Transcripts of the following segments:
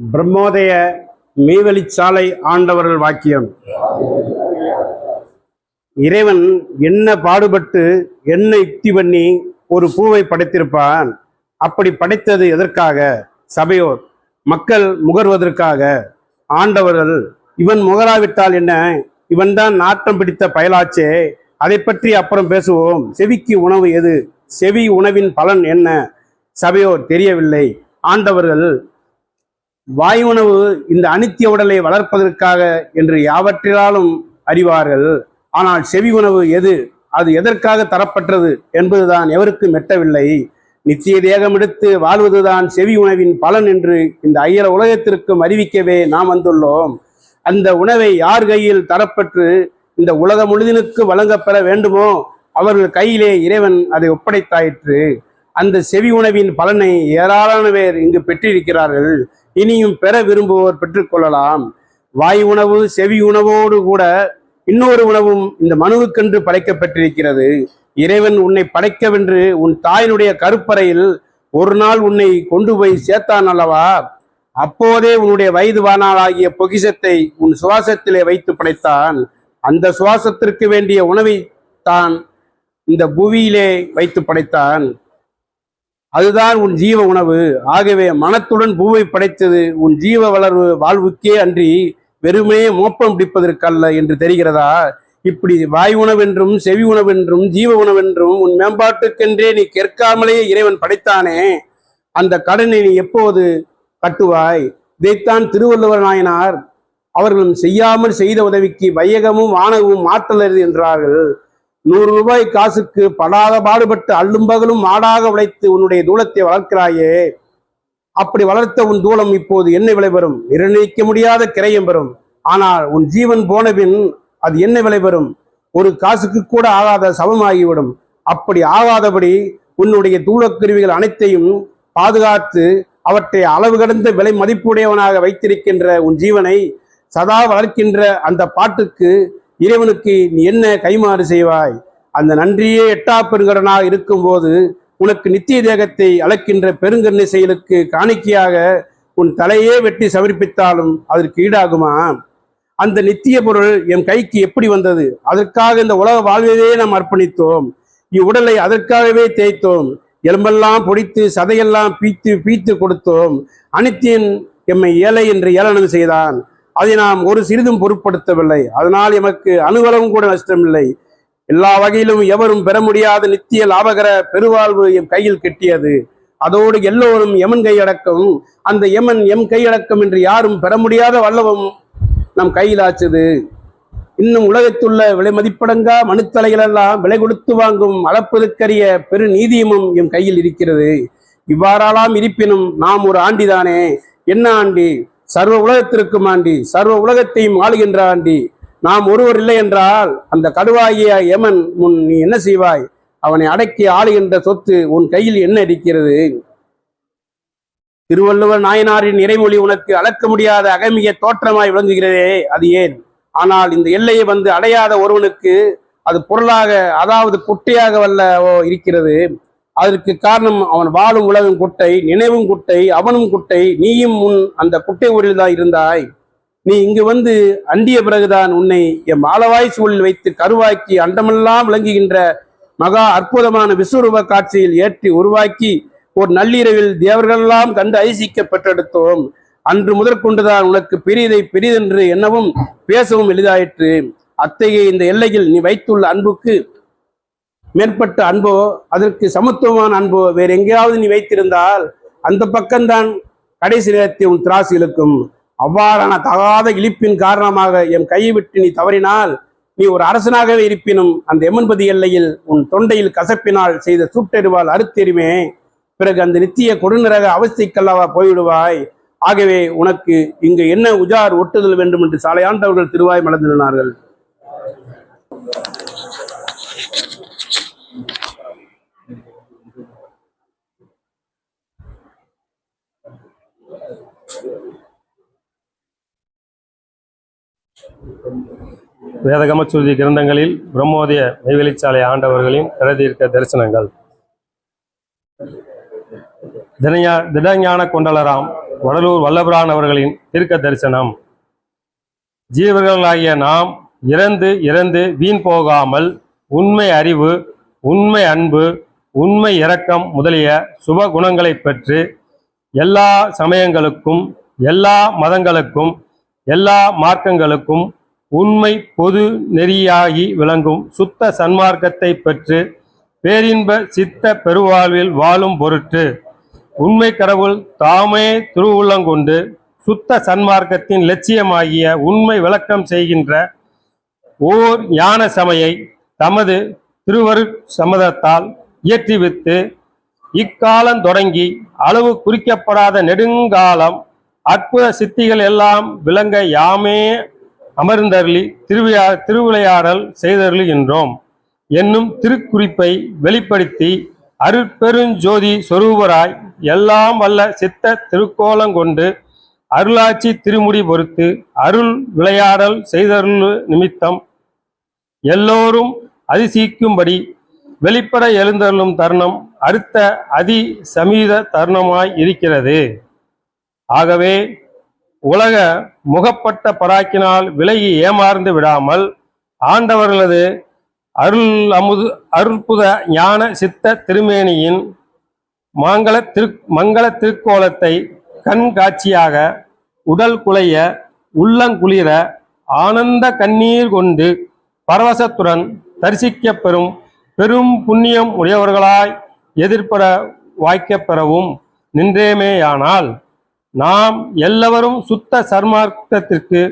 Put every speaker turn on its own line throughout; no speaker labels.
பிரம்மோதய மெய்வழிச்சாலை ஆண்டவர்கள் வாக்கியம். இறைவன் என்ன பாடுபட்டு என்ன யுக்தி பண்ணி ஒரு பூவை படைத்திருப்பான். அப்படி படைத்தது எதற்காக? சபையோர் மக்கள் முகர்வதற்காக. ஆண்டவர்கள் இவன் முகராவிட்டால் என்ன, இவன்தான் நாட்டம் பிடித்த பயலாச்சே, அதை பற்றி அப்புறம் பேசுவோம். செவிக்கு உணவு எது? செவி உணவின் பலன் என்ன? சபையோர் தெரியவில்லை. ஆண்டவர்கள் வாயு உணவு இந்த அனித்திய உடலை வளர்ப்பதற்காக என்று யாவற்றிலாலும் அறிவார்கள். ஆனால் செவி உணவு எது, அது எதற்காக தரப்பட்டது என்பதுதான் எவருக்கும் எட்டவில்லை. நித்திய தேகம் எடுத்து வாழ்வதுதான் செவி உணவின் பலன் என்று இந்த அயல உலகத்திற்கும் அறிவிக்கவே நாம் வந்துள்ளோம். அந்த உணவை யார் கையில் தரப்பட்டு இந்த உலகம் முழுதினுக்கு வழங்கப்பெற வேண்டுமோ அவர்கள் கையிலே இறைவன் அதை ஒப்படைத்தாயிற்று. அந்த செவி உணவின் பலனை ஏராளமான பேர் இங்கு பெற்றிருக்கிறார்கள். இனியும் பெற விரும்புவோர் பெற்றுக்கொள்ளலாம். வாயு உணவு செவி உணவோடு கூட இன்னொரு உணவும் இந்த மனுவுக்கென்று படைக்கப்பட்டிருக்கிறது. இறைவன் உன்னை படைக்கவென்று உன் தாயினுடைய கருப்பறையில் ஒரு நாள் உன்னை கொண்டு போய் சேர்த்தான் அல்லவா? அப்போதே உன்னுடைய வயது வானாளாகிய பொக்கிஷத்தை உன் சுவாசத்திலே வைத்து படைத்தான். அந்த சுவாசத்திற்கு வேண்டிய உணவை தான் இந்த புவியிலே வைத்து படைத்தான். அதுதான் உன் ஜீவ உணவு. ஆகவே மனத்துடன் பூவை படைத்தது உன் ஜீவ வளர்வு வாழ்வுக்கே அன்றி வெறுமே மோப்பம் பிடிப்பதற்கல்ல என்று தெரிகிறதா? இப்படி வாயு உணவென்றும் செவி உணவென்றும் ஜீவ உணவென்றும் உன் மேம்பாட்டுக்கென்றே நீ கேட்காமலேயே இறைவன் படைத்தானே, அந்த கடனை நீ எப்போது கட்டுவாய்? இதைத்தான் திருவள்ளுவர் நாயனார் அவர்களும் செய்யாமல் செய்த உதவிக்கு வையகமும் வானகமும் மாற்றலது என்றார்கள். 100 ரூபாய் காசுக்கு படாத பாடுபட்டு அல்லும் பகலும் மாடாக உழைத்து உன்னுடைய தூளத்தை வளர்க்கிறாயே, அப்படி வளர்த்த உன் தூளம் இப்போது என்ன விலை பெறும்? நிர்ணயிக்க முடியாத கிரயம் பெறும். ஆனால் உன் ஜீவன் போனபின் அது என்ன விலை பெறும்? ஒரு காசுக்கு கூட ஆகாத சமமாகிவிடும். அப்படி ஆகாதபடி உன்னுடைய தூளக்கருவிகள் அனைத்தையும் பாதுகாத்து அவற்றை அளவு கடந்த விலை மதிப்புடையவனாக வைத்திருக்கின்ற உன் ஜீவனை சதா வளர்க்கின்ற அந்த பாட்டுக்கு இறைவனுக்கு நீ என்ன கைமாறு செய்வாய்? அந்த நன்றியே எட்டா பெருங்கடனாக இருக்கும் போது உனக்கு நித்திய தேகத்தை அளக்கின்ற பெருங்கண்ணை செயலுக்கு காணிக்கையாக உன் தலையே வெட்டி சமர்ப்பித்தாலும் அதற்கு ஈடாகுமா? அந்த நித்திய பொருள் என் கைக்கு எப்படி வந்தது? அதற்காக இந்த உலக வாழ்வையே நாம் அர்ப்பணித்தோம். இவ்வுடலை அதற்காகவே தேய்த்தோம். எலும்பெல்லாம் பொடித்து சதையெல்லாம் பீத்து கொடுத்தோம். அனித்தியன் எம்மை ஏழை என்று ஏளனம் செய்தான். அதை நாம் ஒரு சிறிதும் பொருட்படுத்தவில்லை. அதனால் எமக்கு அணுவளவும் கூட நஷ்டமில்லை. எல்லா வகையிலும் எவரும் பெற முடியாத நித்திய லாபகர பெருவாழ்வு எம் கையில் கெட்டியது. அதோடு எல்லோரும் எமன் கையடக்கம். அந்த எமன் எம் கையடக்கம் என்று யாரும் பெற முடியாத வல்லவும் நம் கையில் ஆச்சது. இன்னும் உலகத்துள்ள விலை மதிப்படங்கா மனுத்தலைகளெல்லாம் விலை கொடுத்து வாங்கும் அளப்பதற்கரிய பெரு நீதியமும் எம் கையில் இருக்கிறது. இவ்வாறாலாம் இருப்பினும் நாம் ஒரு ஆண்டிதானே. என்ன ஆண்டி? சர்வ உலகத்திற்கும் ஆண்டி, சர்வ உலகத்தையும் ஆளுகின்ற ஆண்டி. நாம் ஒருவர் இல்லை என்றால் அந்த கடுவாகிய யமன் முன் நீ என்ன செய்வாய்? அவனை அடக்கி ஆளுகின்ற சொத்து உன் கையில் என்ன இருக்கிறது? திருவள்ளுவர் நாயனாரின் இறைமொழி உனக்கு அளக்க முடியாத அகமிய தோற்றமாய் விளங்குகிறதே, அது ஏன்? ஆனால் இந்த எல்லையை வந்து அடையாத ஒருவனுக்கு அது பொருளாக, அதாவது குட்டையாக வல்லவோ இருக்கிறது. அதற்கு காரணம் அவன் வாழும் உலகம் குட்டை, நினைவும் குட்டை, அவனும் குட்டை. நீயும் முன் அந்த குட்டை ஊரில் தான் இருந்தாய். நீ இங்கு வந்து அண்டிய பிறகுதான் உன்னை எம் ஆளவாய் சூழலில் வைத்து கருவாக்கி அண்டமெல்லாம் விளங்குகின்ற மகா அற்புதமான விஸ்வரூப காட்சியில் ஏற்றி உருவாக்கி ஒரு நள்ளிரவில் தேவர்களெல்லாம் கண்டு ஐசிக்க பெற்றெடுத்தோம். அன்று முதற்கொண்டுதான் உனக்கு பெரியதை பெரிதென்று என்னவும் பேசவும் எளிதாயிற்று. அத்தகைய இந்த எல்லையில் நீ வைத்துள்ள அன்புக்கு மேற்பட்ட அன்போ, அதற்கு சமத்துவமான அன்போ வேறு எங்கேயாவது நீ வைத்திருந்தால் அந்த பக்கம்தான் கடைசி நேரத்தில் உன் திராசு இழுக்கும். அவ்வாறான தகாத இழிப்பின் காரணமாக என் கையை விட்டு நீ தவறினால் நீ ஒரு அரசனாகவே இருப்பினும் அந்த எமன்பதி எல்லையில் உன் தொண்டையில் கசப்பினால் செய்த சூட்டெறிவால் அறுத்தெறிமே. பிறகு அந்த நித்திய கொடுநிறக அவஸ்தைக்கல்லவா போய்விடுவாய். ஆகவே உனக்கு இங்கு என்ன உஜார் ஒட்டுதல் வேண்டும் என்று சாலையாண்டவர்கள் திருவாய் மலர்ந்தினார்கள்.
வேதகமசூதி கிரந்தங்களில் பிரம்மோதய மெய்வெளிச்சாலை ஆண்டவர்களின் திறதீர்க்க தரிசனங்கள். திடஞான கொண்டலராம் வடலூர் வல்லபிரான் அவர்களின் தீர்க்க தரிசனம். ஜீவர்களாகிய நாம் இறந்து இறந்து வீண் போகாமல் உண்மை அறிவு, உண்மை அன்பு, உண்மை இரக்கம் முதலிய சுப குணங்களை பெற்று எல்லா சமயங்களுக்கும், எல்லா மதங்களுக்கும், எல்லா மார்க்கங்களுக்கும் உண்மை பொது நெறியாகி விளங்கும் சுத்த சன்மார்க்கத்தை பெற்று பேரின்ப சித்த பெருவாழ்வில் வாழும் பொருட்டு உண்மை கடவுள் தாமே திருவுள்ளங்கொண்டு சுத்த சன்மார்க்கத்தின் லட்சியமாகிய உண்மை விளக்கம் செய்கின்ற ஓர் ஞான சமையை தமது திருவருட் சம்மதத்தால் இயற்றிவித்து இக்காலம் தொடங்கி அளவு குறிக்கப்படாத நெடுங்காலம் அற்புத சித்திகள் எல்லாம் விளங்க யாமே அமர்ந்தருளி திருவிளையாடல் செய்தருளுகின்றோம் என்னும் திருக்குறிப்பை வெளிப்படுத்தி அருட்பெருஞ்சோதி சொரூபராய் எல்லாம் வல்ல சித்த திருக்கோலங்கொண்டு அருளாட்சி திருமுடி பொறுத்து அருள் விளையாடல் செய்தருள் நிமித்தம் எல்லோரும் அதிசயிக்கும்படி வெளிப்பட எழுந்தருளும் தருணம் அடுத்த அதி சமீத தருணமாய் இருக்கிறது. ஆகவே உலக முகப்பட்ட பராக்கினால் விலகி ஏமாந்து விடாமல் ஆண்டவர்களது அற்புத ஞான சித்த திருமேனியின் மங்கள திருக்கோலத்தை கண் காட்சியாக உடல் குலைய உள்ளங்குளிர ஆனந்த கண்ணீர் கொண்டு பரவசத்துடன் தரிசிக்க பெரும் புண்ணியம் உடையவர்களாய் எதிர்பட வாய்க்கப் பெறவும் நின்றேமேயானால் நாம் எல்லவரும் சுத்த சன்மார்க்கத்திற்கு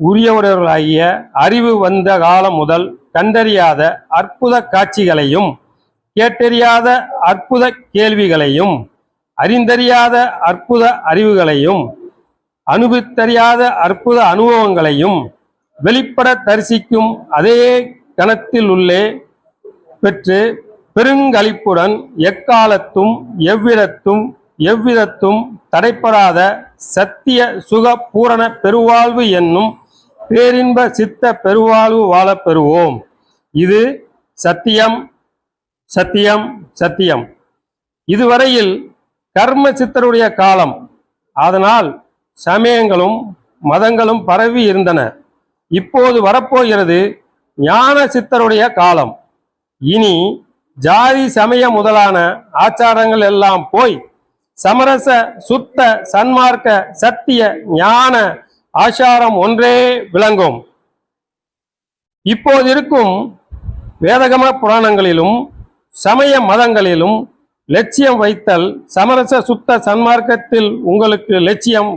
உரியவர்களாகிய அறிவு வந்த காலம் முதல் கண்டறியாத அற்புத காட்சிகளையும் கேட்டறியாத அற்புத கேள்விகளையும் அறிந்தறியாத அற்புத அறிவுகளையும் அனுபவித்தறியாத அற்புத அனுபவங்களையும் வெளிப்பட தரிசிக்கும் அதே கணத்தில் உள்ளே பெற்று பெருங்களிப்புடன் எக்காலத்தும் எவ்விதத்தும் தடைப்படாத சத்திய சுக பூரண பெருவாழ்வு என்னும் பேரின்ப சித்த பெருவாழ்வு வாழப் பெறுவோம். இது சத்தியம் சத்தியம் சத்தியம். இதுவரையில் கர்ம சித்தருடைய காலம். அதனால் சமயங்களும் மதங்களும் பரவி இருந்தன. இப்போது வரப்போகிறது ஞான சித்தருடைய காலம். இனி ஜாதி சமய முதலான ஆச்சாரங்கள் எல்லாம் போய் சமரச சுத்த சன்மார்க்க சத்திய ஞான ஆச்சாரம் ஒன்றே விளங்கும். இப்போது இருக்கும் வேதகம புராணங்களிலும் சமய மதங்களிலும் லட்சியம் வைத்தல் சமரச சுத்த சன்மார்க்கத்தில் உங்களுக்கு லட்சியம்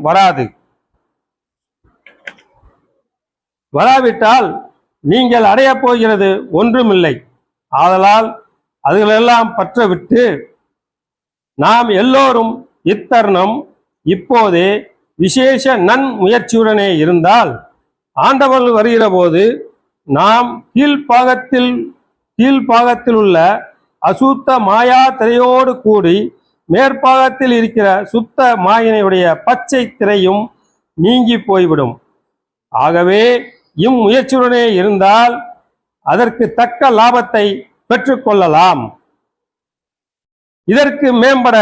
வராவிட்டால் நீங்கள் அடையப் போகிறது ஒன்றுமில்லை. ஆதலால் அதுகளெல்லாம் பற்றவிட்டு நாம் எல்லோரும் இத்தருணம் இப்போதே விசேஷ நன் முயற்சியுடனே இருந்தால் ஆண்டவர்கள் வருகிற போது நாம் கீழ்ப்பாகத்தில் உள்ள அசுத்த மாயா திரையோடு கூடி மேற்பாகத்தில் இருக்கிற சுத்த மாயினையுடைய பச்சை திரையும் நீங்கி போய்விடும். ஆகவே இம்முயற்சியுடனே இருந்தால் அதற்கு தக்க லாபத்தை பெற்றுக்கொள்ளலாம். இதற்கு மேம்பட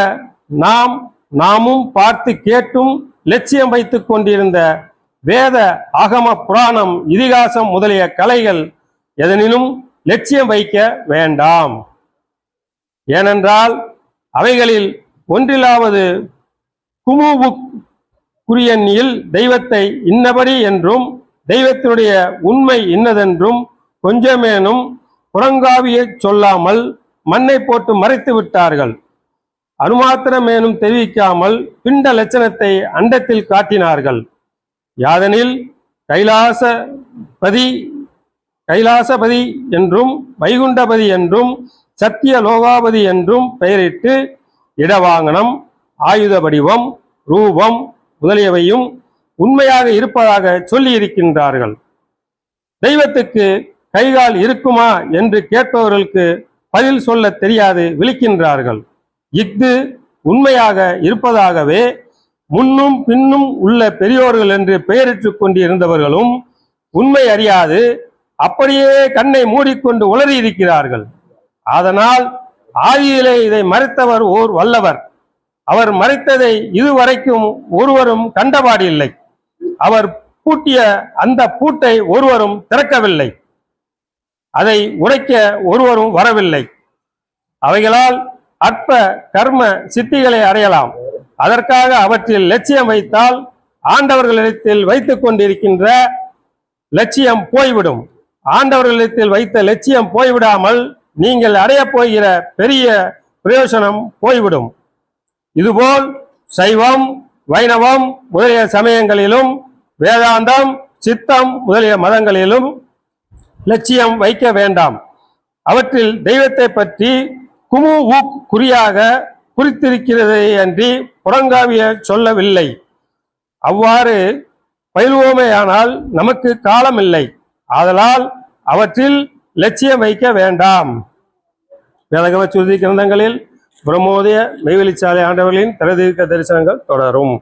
நாமும் பார்த்து கேட்டும் லட்சியம் வைத்துக் கொண்டிருந்த வேத ஆகம புராணம் இதிகாசம் முதலிய கலைகள் எதனினும் லட்சியம் வைக்க வேண்டாம். ஏனென்றால் அவைகளில் ஒன்றிலாவது குமுவுக்குரியன்னியில் தெய்வத்தை இன்னபடி என்றும் தெய்வத்தினுடைய உண்மை இன்னதென்றும் கொஞ்சமேனும் புறங்காவியை சொல்லாமல் மண்ணை போட்டு மறைத்து விட்டார்கள். அனுமாத்திரமேனும் தெரிவிக்காமல் பிண்ட லட்சணத்தை அண்டத்தில் காட்டினார்கள். யாதெனில் கைலாசபதி என்றும் வைகுண்டபதி என்றும் சத்திய லோகாபதி என்றும் பெயரிட்டு இடவாங்கனம், ஆயுத வடிவம், ரூபம் முதலியவையும் உண்மையாக இருப்பதாக சொல்லி இருக்கின்றார்கள். தெய்வத்துக்கு கைகால் இருக்குமா என்று கேட்பவர்களுக்கு பதில் சொல்ல தெரியாது விழிக்கின்றார்கள். இஃது உண்மையாக இருப்பதாகவே முன்னும் பின்னும் உள்ள பெரியோர்கள் என்று பெயரிட்டுக் கொண்டிருந்தவர்களும் உண்மை அறியாது அப்படியே கண்ணை மூடிக்கொண்டு உளறி இருக்கிறார்கள். அதனால் ஆதியிலே இதை மறைத்தவர் ஓர் வல்லவர். அவர் மறைத்ததை இதுவரைக்கும் ஒருவரும் கண்டபாடில்லை. அவர் பூட்டிய அந்த பூட்டை ஒருவரும் திறக்கவில்லை. அதை உடைக்க ஒருவரும் வரவில்லை. அவைகளால் அற்ப கர்ம சித்திகளை அடையலாம். அதற்காக அவற்றில் லட்சியம் வைத்தால் ஆண்டவர்களிடத்தில் வைத்துக் கொண்டிருக்கின்ற லட்சியம் போய்விடும். ஆண்டவர்களிடத்தில் வைத்த லட்சியம் போய்விடாமல் நீங்கள் அடையப் போகிற பெரிய பிரயோசனம் போய்விடும். இதுபோல் சைவம், வைணவம் முதலிய சமயங்களிலும் வேதாந்தம், சித்தம் முதலிய மதங்களிலும் லட்சியம் வைக்க வேண்டாம். அவற்றில் தெய்வத்தை பற்றி குறியாக குறித்திருக்கிறதே அன்றி புறங்காவிய சொல்லவில்லை. அவ்வாறு பயிலுவோமேயானால் நமக்கு காலம் இல்லை. ஆதலால் அவற்றில் லட்சியம் வைக்க வேண்டாம். வேதகம சுருதி கிரந்தங்களில் பிரமோதய மெய்வெளிச்சாலை ஆண்டவர்களின் தரிதீர்க்க தரிசனங்கள் தொடரும்.